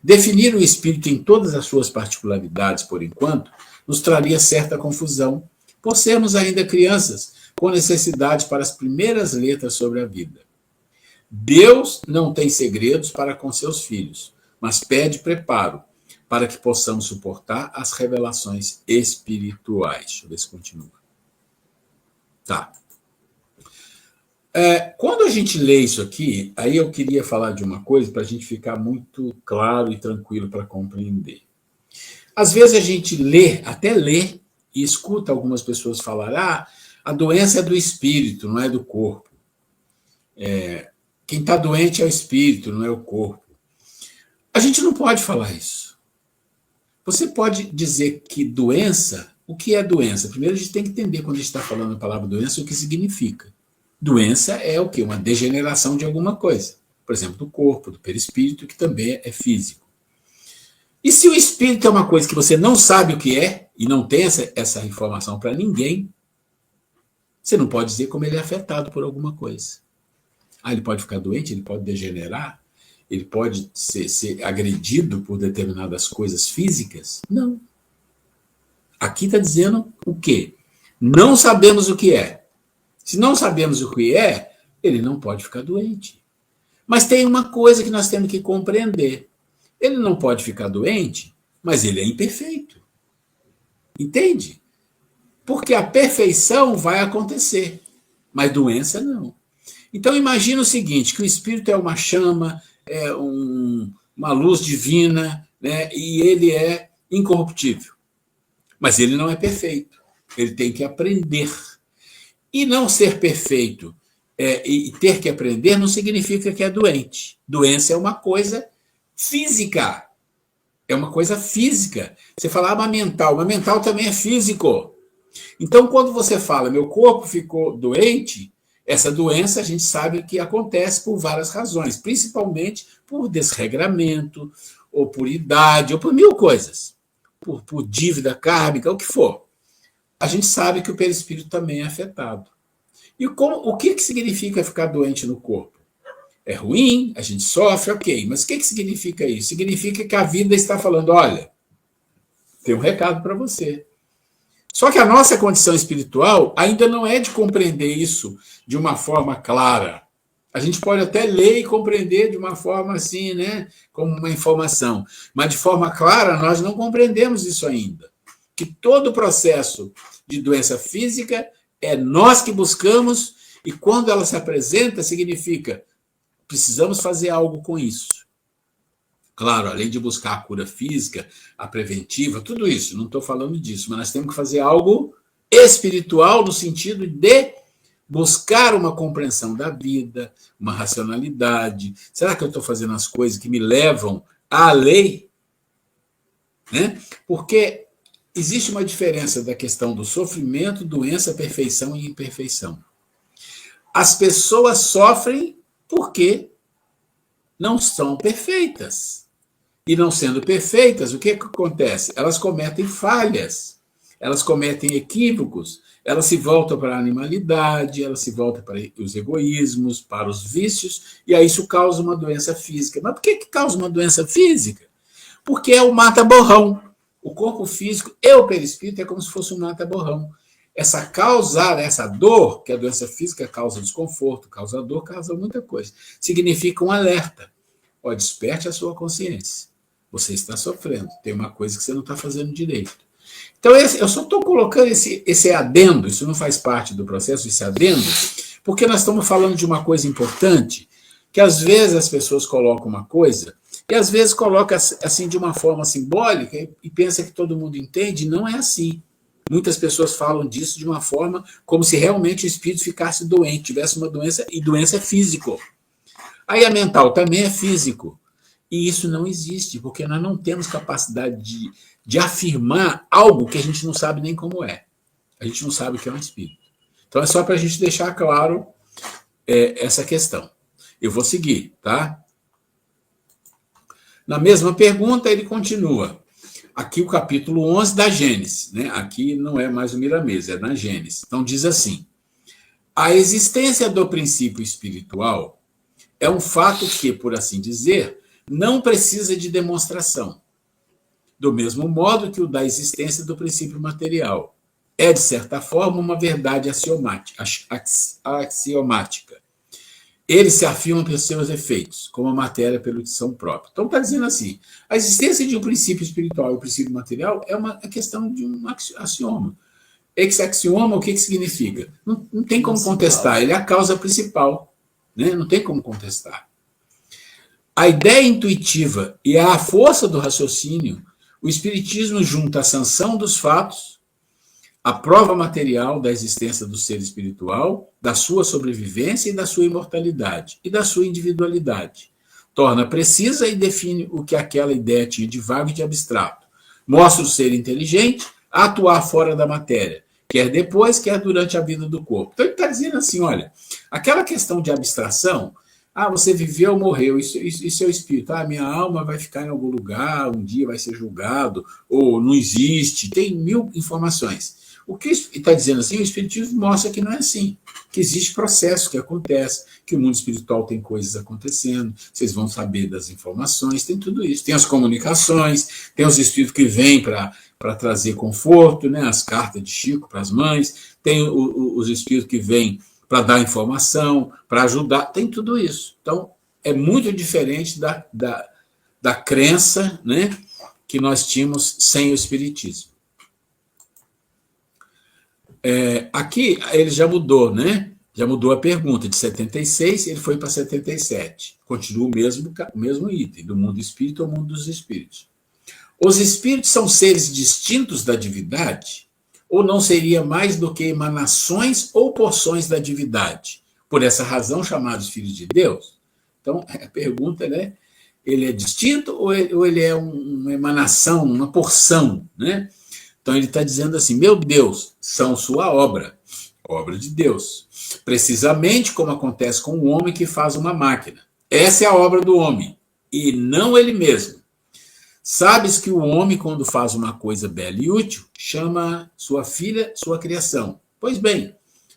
Definir o espírito em todas as suas particularidades, por enquanto, nos traria certa confusão, por sermos ainda crianças, com necessidade para as primeiras letras sobre a vida. Deus não tem segredos para com seus filhos, mas pede preparo para que possamos suportar as revelações espirituais. Deixa eu ver se continua. Tá. Quando a gente lê isso aqui, aí eu queria falar de uma coisa para a gente ficar muito claro e tranquilo para compreender. Às vezes a gente até lê, e escuta algumas pessoas falar, a doença é do espírito, não é do corpo. Quem está doente é o espírito, não é o corpo. A gente não pode falar isso. Você pode dizer que doença, o que é doença? Primeiro a gente tem que entender, quando a gente está falando a palavra doença, o que significa. Doença é o quê? Uma degeneração de alguma coisa. Por exemplo, do corpo, do perispírito, que também é físico. E se o espírito é uma coisa que você não sabe o que é, e não tem essa informação para ninguém, você não pode dizer como ele é afetado por alguma coisa. Ele pode ficar doente, ele pode degenerar, ele pode ser agredido por determinadas coisas físicas? Não. Aqui está dizendo o quê? Não sabemos o que é. Se não sabemos o que é, ele não pode ficar doente. Mas tem uma coisa que nós temos que compreender. Ele não pode ficar doente, mas ele é imperfeito. Entende? Porque a perfeição vai acontecer, mas doença não. Então imagina o seguinte, que o espírito é uma chama, uma luz divina, né? E ele é incorruptível. Mas ele não é perfeito. Ele tem que aprender. E não ser perfeito e ter que aprender não significa que é doente. Doença é uma coisa física. É uma coisa física. Você fala, mas mental também é físico. Então, quando você fala, meu corpo ficou doente, essa doença a gente sabe que acontece por várias razões, principalmente por desregramento, ou por idade, ou por mil coisas, por dívida kármica, o que for. A gente sabe que o perispírito também é afetado. E o que significa ficar doente no corpo? É ruim, a gente sofre, ok, mas o que significa isso? Significa que a vida está falando, olha, tem um recado para você. Só que a nossa condição espiritual ainda não é de compreender isso de uma forma clara. A gente pode até ler e compreender de uma forma assim, né, como uma informação, mas de forma clara nós não compreendemos isso ainda. Que todo o processo de doença física é nós que buscamos, e quando ela se apresenta, significa precisamos fazer algo com isso. Claro, além de buscar a cura física, a preventiva, tudo isso, não estou falando disso, mas nós temos que fazer algo espiritual no sentido de buscar uma compreensão da vida, uma racionalidade. Será que eu estou fazendo as coisas que me levam à lei? Né? Porque existe uma diferença da questão do sofrimento, doença, perfeição e imperfeição. As pessoas sofrem porque não são perfeitas. E não sendo perfeitas, o que acontece? Elas cometem falhas, elas cometem equívocos, elas se voltam para a animalidade, elas se voltam para os egoísmos, para os vícios, e aí isso causa uma doença física. Mas por que causa uma doença física? Porque é o mata-borrão. O corpo físico e o perispírito é como se fosse um mata-borrão. Essa dor, que a doença física causa desconforto, causa dor, causa muita coisa, significa um alerta. Ó, desperte a sua consciência. Você está sofrendo, tem uma coisa que você não está fazendo direito. Então, eu só estou colocando esse adendo, isso não faz parte do processo, esse adendo, porque nós estamos falando de uma coisa importante, que às vezes as pessoas colocam uma coisa, e às vezes colocam assim de uma forma simbólica, e pensa que todo mundo entende, não é assim. Muitas pessoas falam disso de uma forma como se realmente o espírito ficasse doente, tivesse uma doença, e doença é físico. Aí a mental também é físico. E isso não existe, porque nós não temos capacidade de afirmar algo que a gente não sabe nem como é. A gente não sabe o que é um espírito. Então é só para a gente deixar claro essa questão. Eu vou seguir, tá? Na mesma pergunta, ele continua. Aqui o capítulo 11 da Gênesis, né? Aqui não é mais o Miramês, é na Gênesis. Então diz assim: a existência do princípio espiritual é um fato que, por assim dizer, não precisa de demonstração, do mesmo modo que o da existência do princípio material. É, de certa forma, uma verdade axiomática. Ele se afirma pelos seus efeitos, como a matéria pela edição própria. Então, está dizendo assim, a existência de um princípio espiritual e um princípio material é uma questão de um axioma. Esse axioma, o que significa? Não tem como contestar, ele é a causa principal. Né? Não tem como contestar. A ideia intuitiva e a força do raciocínio, o espiritismo junta a sanção dos fatos, a prova material da existência do ser espiritual, da sua sobrevivência e da sua imortalidade, e da sua individualidade. Torna precisa e define o que aquela ideia tinha de vago e de abstrato. Mostra o ser inteligente a atuar fora da matéria, quer depois, quer durante a vida do corpo. Então ele está dizendo assim, olha, aquela questão de abstração, você viveu, morreu, isso é o espírito. Minha alma vai ficar em algum lugar, um dia vai ser julgado, ou não existe, tem mil informações. O que está dizendo assim, o espiritismo mostra que não é assim, que existe processo que acontece, que o mundo espiritual tem coisas acontecendo, vocês vão saber das informações, tem tudo isso. Tem as comunicações, tem os espíritos que vêm para trazer conforto, né, as cartas de Chico para as mães, tem os espíritos que vêm para dar informação, para ajudar, tem tudo isso. Então, é muito diferente da crença, né, que nós tínhamos sem o espiritismo. Aqui ele já mudou, né? Já mudou a pergunta. De 76, ele foi para 77. Continua o mesmo item, do mundo espírito ao mundo dos espíritos. Os espíritos são seres distintos da divindade? Ou não seria mais do que emanações ou porções da divindade? Por essa razão, chamados filhos de Deus? Então, a pergunta, né? Ele é distinto ou ele é uma emanação, uma porção, né? Então, ele está dizendo assim, meu Deus, são sua obra de Deus. Precisamente como acontece com o homem que faz uma máquina. Essa é a obra do homem, e não ele mesmo. Sabes que o homem, quando faz uma coisa bela e útil, chama sua filha sua criação. Pois bem,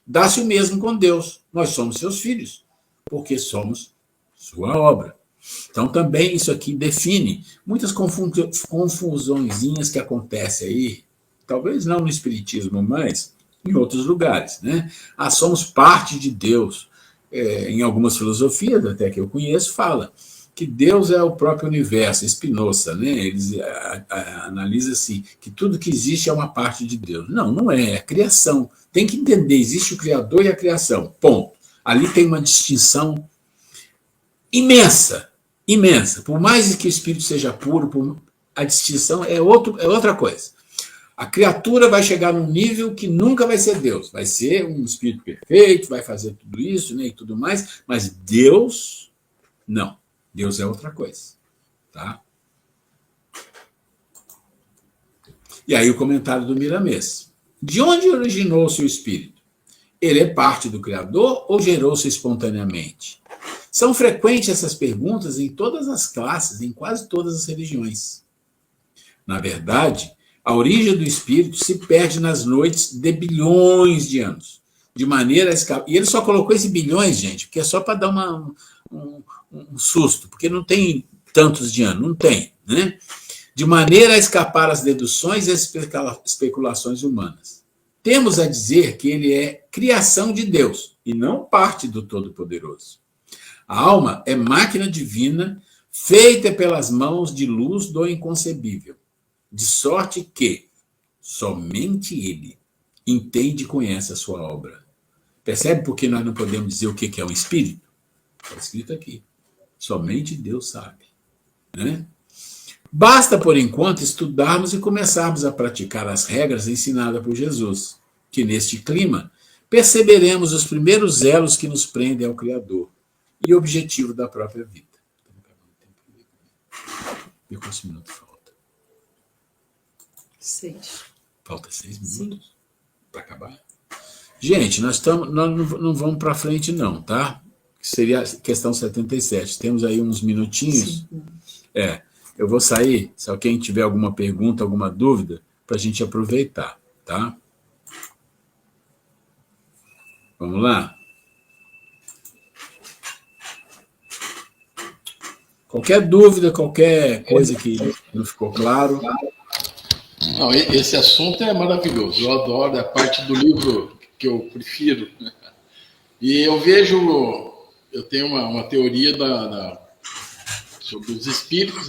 dá-se o mesmo com Deus. Nós somos seus filhos, porque somos sua obra. Então, também isso aqui define muitas confusõezinhas que acontecem aí, talvez não no Espiritismo, mas em outros lugares, né? Somos parte de Deus. Em algumas filosofias, até que eu conheço, fala que Deus é o próprio universo, Spinoza, né? Eles analisam assim, que tudo que existe é uma parte de Deus. Não, não é, é a criação. Tem que entender, existe o Criador e a criação, ponto. Ali tem uma distinção imensa, imensa. Por mais que o espírito seja puro, a distinção é outra coisa. A criatura vai chegar num nível que nunca vai ser Deus. Vai ser um espírito perfeito, vai fazer tudo isso, né, e tudo mais, mas Deus, não. Deus é outra coisa. Tá? E aí o comentário do Miramês. De onde originou-se o espírito? Ele é parte do Criador ou gerou-se espontaneamente? São frequentes essas perguntas em todas as classes, em quase todas as religiões. Na verdade, a origem do espírito se perde nas noites de bilhões de anos, de maneira a escapar. E ele só colocou esse bilhões, gente, porque é só para dar um susto, porque não tem tantos de anos, não tem, né? De maneira a escapar às deduções e às especulações humanas. Temos a dizer que ele é criação de Deus e não parte do Todo-Poderoso. A alma é máquina divina feita pelas mãos de luz do inconcebível. De sorte que somente ele entende e conhece a sua obra. Percebe por que nós não podemos dizer o que é um espírito? Está escrito aqui. Somente Deus sabe. Né? Basta, por enquanto, estudarmos e começarmos a praticar as regras ensinadas por Jesus, que neste clima perceberemos os primeiros elos que nos prendem ao Criador e objetivo da própria vida. E quantos minutos falta? 6. Falta 6 minutos para acabar. Gente, nós não vamos para frente não, tá? Seria a questão 77. Temos aí uns minutinhos. Eu vou sair, se alguém tiver alguma pergunta, alguma dúvida, para a gente aproveitar, tá? Vamos lá? Qualquer dúvida, qualquer coisa que não ficou claro. Não, esse assunto é maravilhoso. Eu adoro a parte do livro que eu prefiro. E eu vejo, eu tenho uma teoria sobre os espíritos.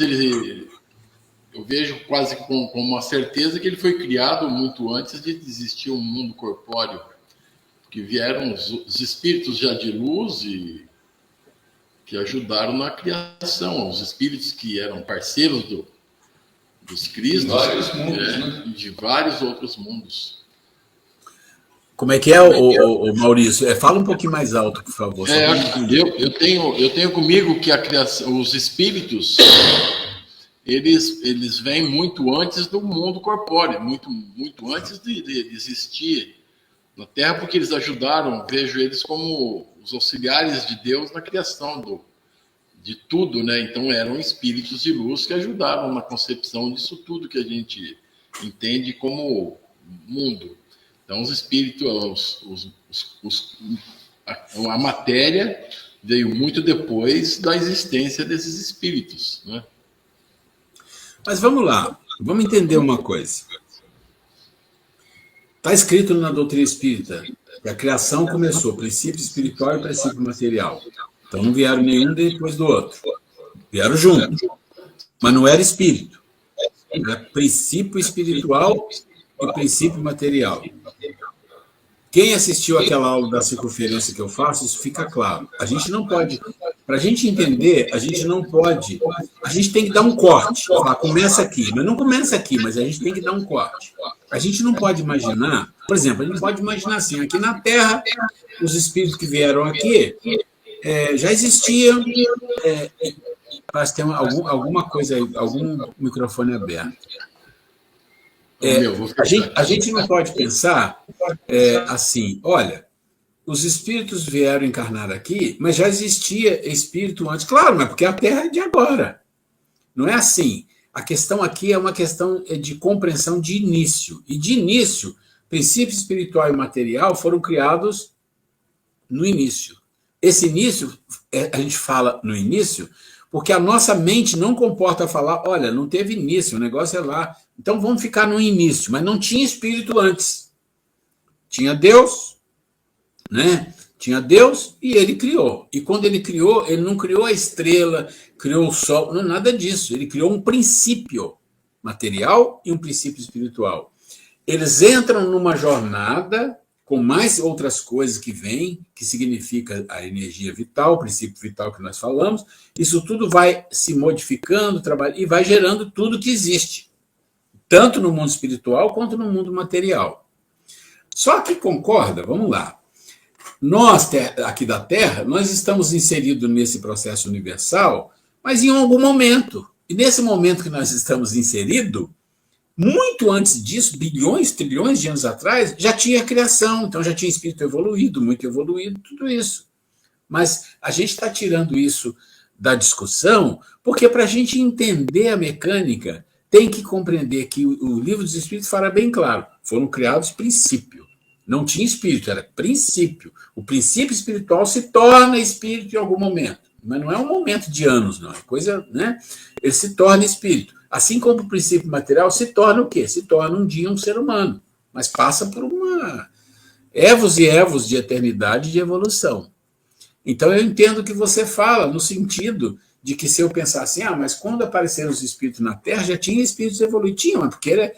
Eu vejo quase com uma certeza que ele foi criado muito antes de existir um mundo corpóreo, que vieram os espíritos já de luz e que ajudaram na criação, os espíritos que eram parceiros dos Cristos, de vários outros mundos. Como é que é, o Maurício? Fala um pouquinho mais alto, por favor. Eu tenho comigo que a criação, os espíritos, eles vêm muito antes do mundo corpóreo, muito antes de existir na Terra, porque eles ajudaram, vejo eles como os auxiliares de Deus na criação de tudo, né? Então eram espíritos de luz que ajudaram na concepção disso tudo que a gente entende como mundo. Então os espíritos, a matéria veio muito depois da existência desses espíritos, né? Mas vamos lá, vamos entender uma coisa. Está escrito na doutrina espírita que a criação começou, princípio espiritual e princípio material. Então não vieram nenhum depois do outro. Vieram juntos. Mas não era espírito. Era princípio espiritual e princípio material. Quem assistiu aquela aula da circunferência que eu faço, isso fica claro. A gente não pode, para a gente entender, a gente não pode, a gente tem que dar um corte. Falar, começa aqui, mas não começa aqui, mas a gente tem que dar um corte. A gente não pode imaginar, por exemplo, a gente pode imaginar assim, aqui na Terra, os espíritos que vieram aqui já existiam, parece que tem alguma coisa aí, algum microfone aberto. A gente não pode pensar assim, olha, os espíritos vieram encarnar aqui, mas já existia espírito antes. Claro, mas porque a Terra é de agora. Não é assim. A questão aqui é uma questão de compreensão de início. E de início, princípio espiritual e material foram criados no início. Esse início, a gente fala no início, porque a nossa mente não comporta falar, olha, não teve início, o negócio é lá. Então vamos ficar no início, mas não tinha espírito antes. Tinha Deus, né? Tinha Deus e ele criou. E quando ele criou, ele não criou a estrela, criou o sol, não, nada disso. Ele criou um princípio material e um princípio espiritual. Eles entram numa jornada com mais outras coisas que vêm, que significa a energia vital, o princípio vital que nós falamos. Isso tudo vai se modificando, e vai gerando tudo que existe, tanto no mundo espiritual quanto no mundo material. Só que concorda, vamos lá, nós aqui da Terra, nós estamos inseridos nesse processo universal, mas em algum momento, e nesse momento que nós estamos inseridos, muito antes disso, bilhões, trilhões de anos atrás, já tinha criação, então já tinha espírito evoluído, muito evoluído, tudo isso. Mas a gente está tirando isso da discussão, porque para a gente entender a mecânica, tem que compreender que o livro dos Espíritos fala bem claro, foram criados princípio. Não tinha espírito, era princípio. O princípio espiritual se torna espírito em algum momento, mas não é um momento de anos, não, é coisa, né? Ele se torna espírito. Assim como o princípio material se torna o quê? Se torna um dia um ser humano, mas passa por uma evos e evos de eternidade e de evolução. Então eu entendo o que você fala, no sentido de que se eu pensar assim, mas quando apareceram os espíritos na Terra, já tinha espíritos evoluídos, tinha, porque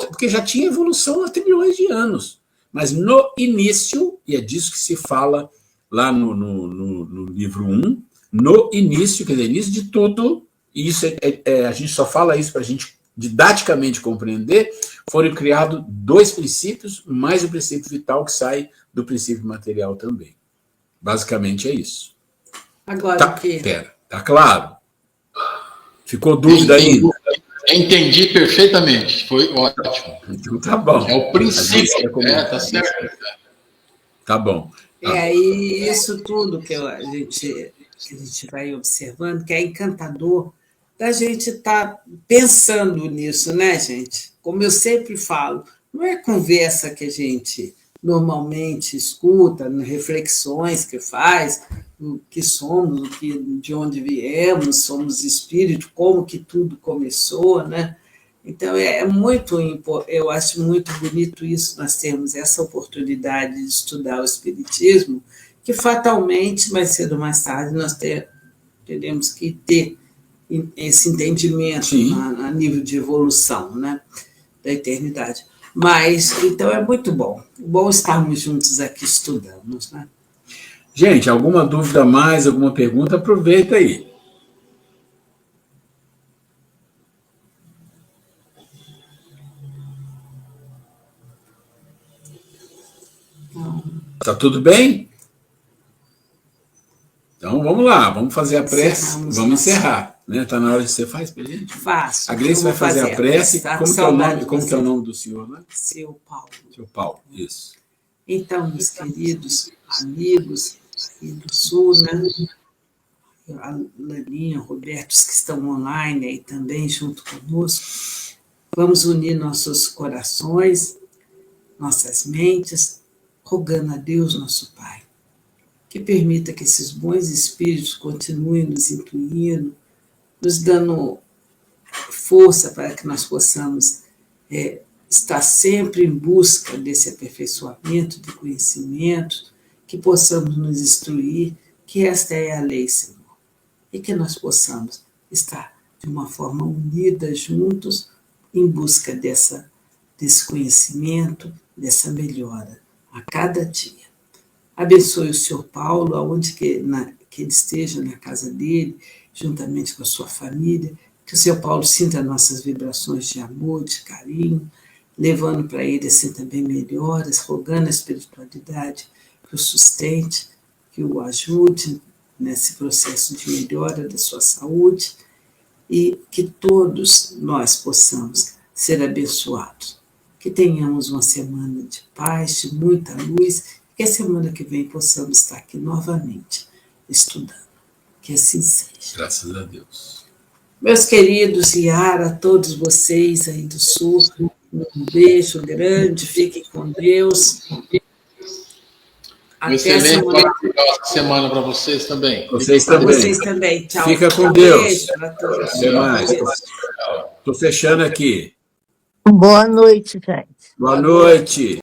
porque já tinha evolução há trilhões de anos. Mas no início, e é disso que se fala lá no livro 1, no início, quer dizer, início de tudo, e isso a gente só fala isso para a gente didaticamente compreender, foram criados 2 princípios, mais o princípio vital que sai do princípio material também. Basicamente é isso. Agora, o quê? Tá claro? Ficou dúvida aí? Entendi perfeitamente, foi ótimo. Então tá bom. É o princípio, tá certo. Tá bom. E isso tudo que a gente vai observando, que é encantador da gente estar pensando nisso, né, gente? Como eu sempre falo, não é conversa que a gente normalmente escuta, reflexões que faz, o que somos, de onde viemos, somos espírito, como que tudo começou, né? Então, eu acho muito bonito isso, nós termos essa oportunidade de estudar o espiritismo, que fatalmente, mais cedo ou mais tarde, nós teremos que ter esse entendimento a nível de evolução, né, da eternidade. Mas, então, é muito bom estarmos juntos aqui estudando, né? Gente, alguma dúvida mais, alguma pergunta, aproveita aí. Tá tudo bem? Então, vamos lá, vamos fazer a prece, vamos encerrar. Né? Tá na hora de você faz pra gente? Faço. A Grace vai fazer a prece. Como que é o nome do senhor, né? Seu Paulo. Seu Paulo, isso. Então, meus queridos amigos aqui do Sul, né? A Laninha, o Roberto, que estão online aí também, junto conosco, vamos unir nossos corações, nossas mentes, rogando a Deus, nosso Pai, que permita que esses bons espíritos continuem nos incluindo, nos dando força para que nós possamos estar sempre em busca desse aperfeiçoamento de conhecimento, que possamos nos instruir, que esta é a lei, Senhor, e que nós possamos estar de uma forma unida juntos em busca desse conhecimento, dessa melhora. a cada dia. Abençoe o senhor Paulo, aonde que ele esteja, na casa dele, juntamente com a sua família, que o senhor Paulo sinta nossas vibrações de amor, de carinho, levando para ele assim também melhoras, rogando a espiritualidade que o sustente, que o ajude nesse processo de melhora da sua saúde, e que todos nós possamos ser abençoados. Que tenhamos uma semana de paz, de muita luz, e que a semana que vem possamos estar aqui novamente estudando. Que assim seja. Graças a Deus. Meus queridos, Yara, todos vocês aí do Sul, um beijo grande, fiquem com Deus. Uma excelente semana para vocês também. Vocês Para também. vocês também. Tchau. Fica com Um Deus. beijo para todos. Até mais. Estou fechando aqui. Boa noite, gente. Boa noite.